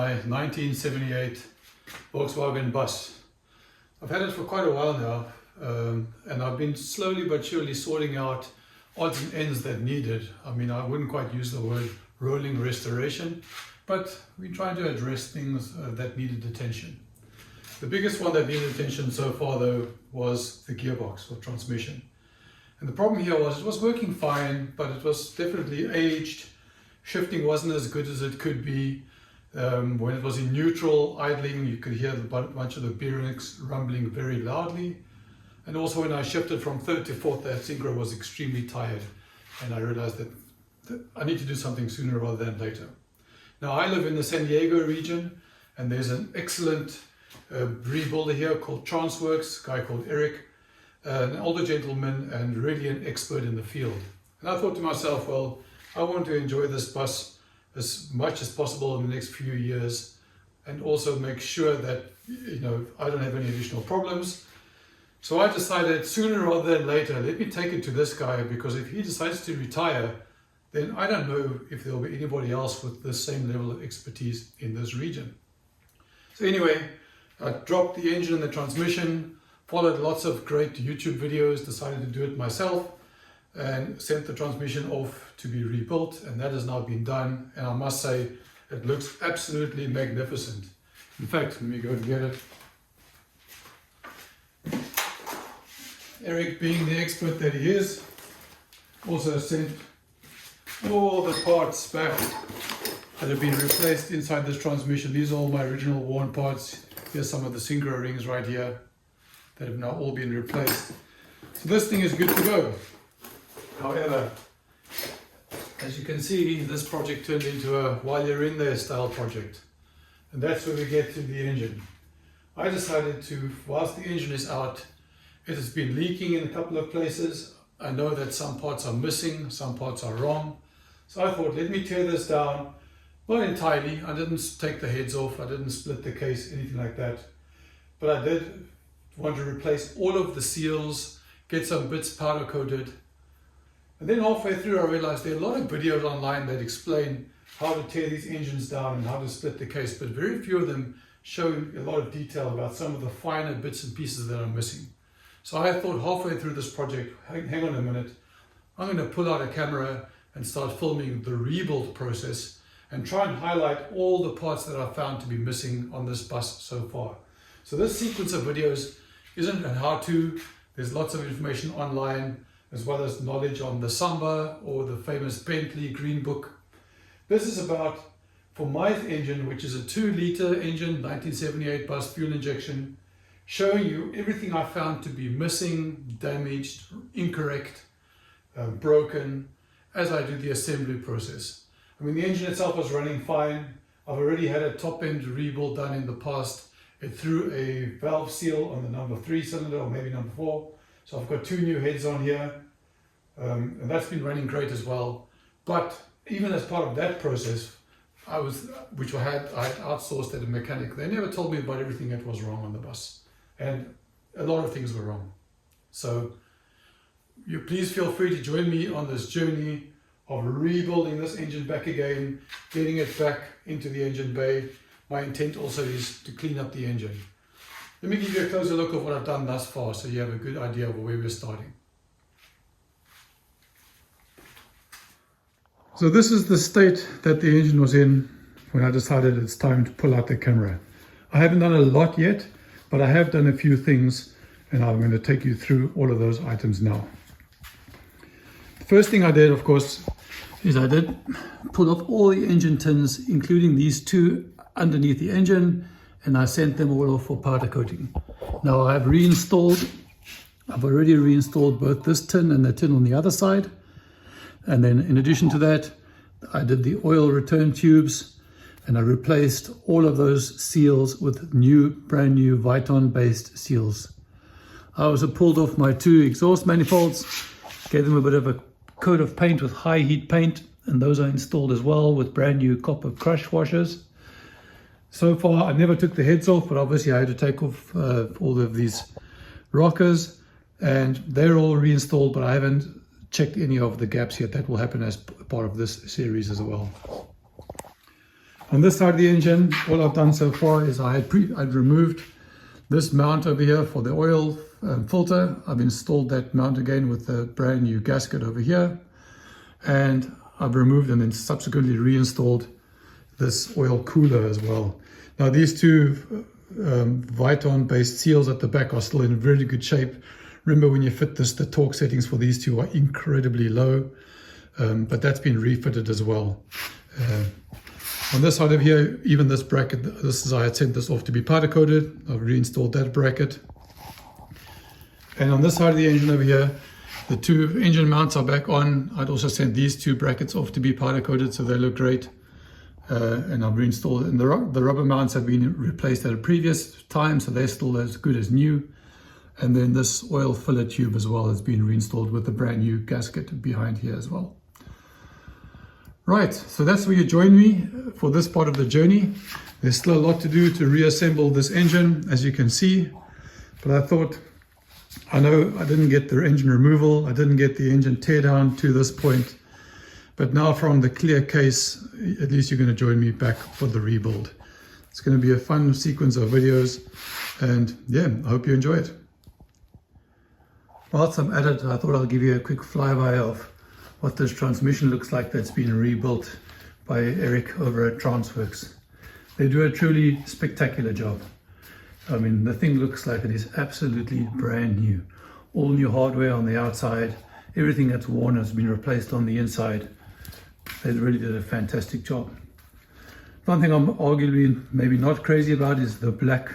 my 1978 Volkswagen Bus. I've had it for quite a while now, and I've been slowly but surely sorting out odds and ends that need it. I mean, I wouldn't quite use the word rolling restoration, but we're trying to address things that needed attention. The biggest one that needed attention so far though was the gearbox or transmission. And the problem here was it was working fine, but it was definitely aged. Shifting wasn't as good as it could be. When it was in neutral idling, you could hear a bunch of the bearings rumbling very loudly. And also when I shifted from third to fourth, that synchro was extremely tired. And I realized that I need to do something sooner rather than later. Now I live in the San Diego region, and there's an excellent rebuilder here called Transworks, a guy called Eric, an older gentleman and really an expert in the field. And I thought to myself, well, I want to enjoy this bus as much as possible in the next few years, and also make sure that I don't have any additional problems. So I decided sooner rather than later, let me take it to this guy, because if he decides to retire, then I don't know if there'll be anybody else with the same level of expertise in this region. So anyway, I dropped the engine and the transmission, followed lots of great YouTube videos, decided to do it myself, and sent the transmission off to be rebuilt, and that has now been done, and I must say it looks absolutely magnificent. In fact, let me go and get it. Eric, being the expert that he is, also sent all the parts back that have been replaced inside this transmission. These are all my original worn parts. Here's some of the synchro rings right here that have now all been replaced. So this thing is good to go. However, as you can see, this project turned into a while you're in there style project. And that's where we get to the engine. I decided to, whilst the engine is out, it has been leaking in a couple of places. I know that some parts are missing, some parts are wrong. So I thought, let me tear this down. Not entirely, I didn't take the heads off, I didn't split the case, anything like that. But I did want to replace all of the seals, get some bits powder coated. And then halfway through I realized there are a lot of videos online that explain how to tear these engines down and how to split the case, but very few of them show a lot of detail about some of the finer bits and pieces that are missing. So I thought halfway through this project, hang on a minute, I'm going to pull out a camera and start filming the rebuild process and try and highlight all the parts that I found to be missing on this bus so far. So this sequence of videos isn't a how-to. There's lots of information online, as well as knowledge on the Samba or the famous Bentley Green Book. This is about, for my engine, which is a 2-liter engine, 1978 bus fuel injection, showing you everything I found to be missing, damaged, incorrect, broken, as I do the assembly process. I mean, the engine itself was running fine. I've already had a top-end rebuild done in the past. It threw a valve seal on the number 3 cylinder, or maybe number 4. So I've got 2 new heads on here, and that's been running great as well. But even as part of that process, I had outsourced at a mechanic. They never told me about everything that was wrong on the bus, and a lot of things were wrong. So you please feel free to join me on this journey of rebuilding this engine back again, getting it back into the engine bay. My intent also is to clean up the engine. Let me give you a closer look of what I've done thus far, so you have a good idea of where we're starting. So this is the state that the engine was in when I decided it's time to pull out the camera. I haven't done a lot yet, but I have done a few things, and I'm going to take you through all of those items now. The first thing I did, of course, is I did pull off all the engine tins, including these 2 underneath the engine, and I sent them all off for powder coating. Now I've already reinstalled both this tin and the tin on the other side. And then in addition to that, I did the oil return tubes, and I replaced all of those seals with brand new Viton based seals. I also pulled off my 2 exhaust manifolds, gave them a bit of a coat of paint with high heat paint, and those are installed as well with brand new copper crush washers. So far I never took the heads off, but obviously I had to take off all of these rockers, and they're all reinstalled, but I haven't checked any of the gaps yet. That will happen as part of this series as well. On this side of the engine, all I've done so far is I'd removed this mount over here for the oil filter. I've installed that mount again with a brand new gasket over here, and I've removed and then subsequently reinstalled this oil cooler as well. Now these two Viton based seals at the back are still in really good shape. Remember, when you fit this, the torque settings for these two are incredibly low, but that's been refitted as well. On this side of here, even this bracket, I had sent this off to be powder coated. I've reinstalled that bracket. And on this side of the engine over here, the two engine mounts are back on. I'd also sent these two brackets off to be powder coated, so they look great. And I've reinstalled it. And the rubber mounts have been replaced at a previous time, so they're still as good as new. And then this oil filler tube as well has been reinstalled with a brand new gasket behind here as well. Right, so that's where you join me for this part of the journey. There's still a lot to do to reassemble this engine, as you can see. But I thought, I know I didn't get the engine removal, I didn't get the engine tear down to this point. But now from the clear case, at least you're going to join me back for the rebuild. It's going to be a fun sequence of videos. And yeah, I hope you enjoy it. Whilst I'm at it, I thought I'll give you a quick flyby of what this transmission looks like that's been rebuilt by Eric over at Transworks. They do a truly spectacular job. I mean, the thing looks like it is absolutely brand new. All new hardware on the outside. Everything that's worn has been replaced on the inside. They really did a fantastic job. One thing I'm arguably maybe not crazy about is the black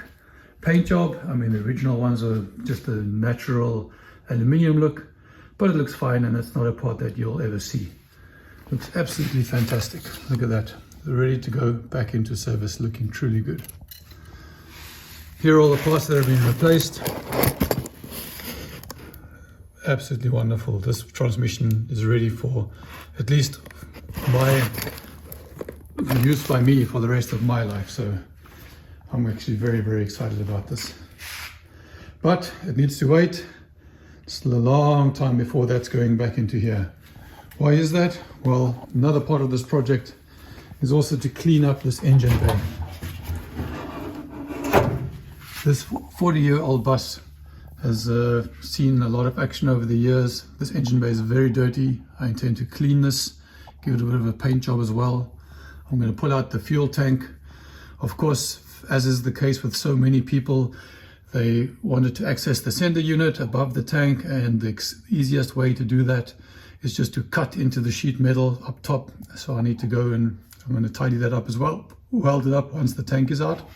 paint job. I mean, the original ones are just a natural aluminium look, but it looks fine, and it's not a part that you'll ever see. Looks absolutely fantastic. Look at that. They're ready to go back into service, looking truly good. Here are all the parts that have been replaced. Absolutely wonderful. This transmission is ready for at least use by me for the rest of my life. So I'm actually very, very excited about this. But it needs to wait. Still a long time before that's going back into here. Why is that? Well, another part of this project is also to clean up this engine bay. This 40-year-old bus has seen a lot of action over the years. This engine bay is very dirty. I intend to clean this, give it a bit of a paint job as well. I'm going to pull out the fuel tank. Of course, as is the case with so many people, they wanted to access the sender unit above the tank, and the easiest way to do that is just to cut into the sheet metal up top. So I need to go and I'm going to tidy that up as well, weld it up once the tank is out.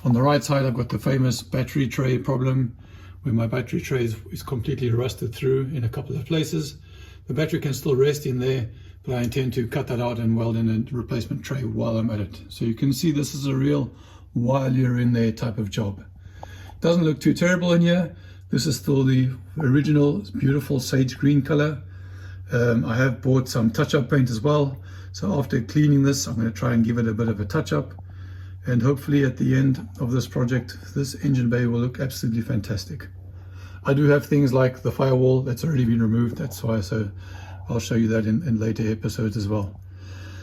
On the right side, I've got the famous battery tray problem, where my battery tray is completely rusted through in a couple of places. The battery can still rest in there, but I intend to cut that out and weld in a replacement tray while I'm at it. So you can see this is a real while you're in there type of job. Doesn't look too terrible in here. This is still the original beautiful sage green color. I have bought some touch-up paint as well. So after cleaning this, I'm going to try and give it a bit of a touch-up. And hopefully at the end of this project, this engine bay will look absolutely fantastic. I do have things like the firewall that's already been removed. That's why, so I'll show you that in later episodes as well.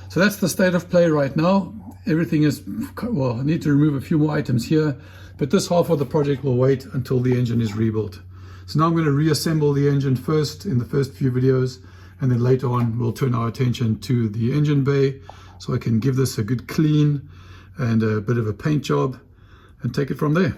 So that's the state of play right now. Everything is, well, I need to remove a few more items here, but this half of the project will wait until the engine is rebuilt. So now I'm going to reassemble the engine first in the first few videos, and then later on we'll turn our attention to the engine bay so I can give this a good clean and a bit of a paint job and take it from there.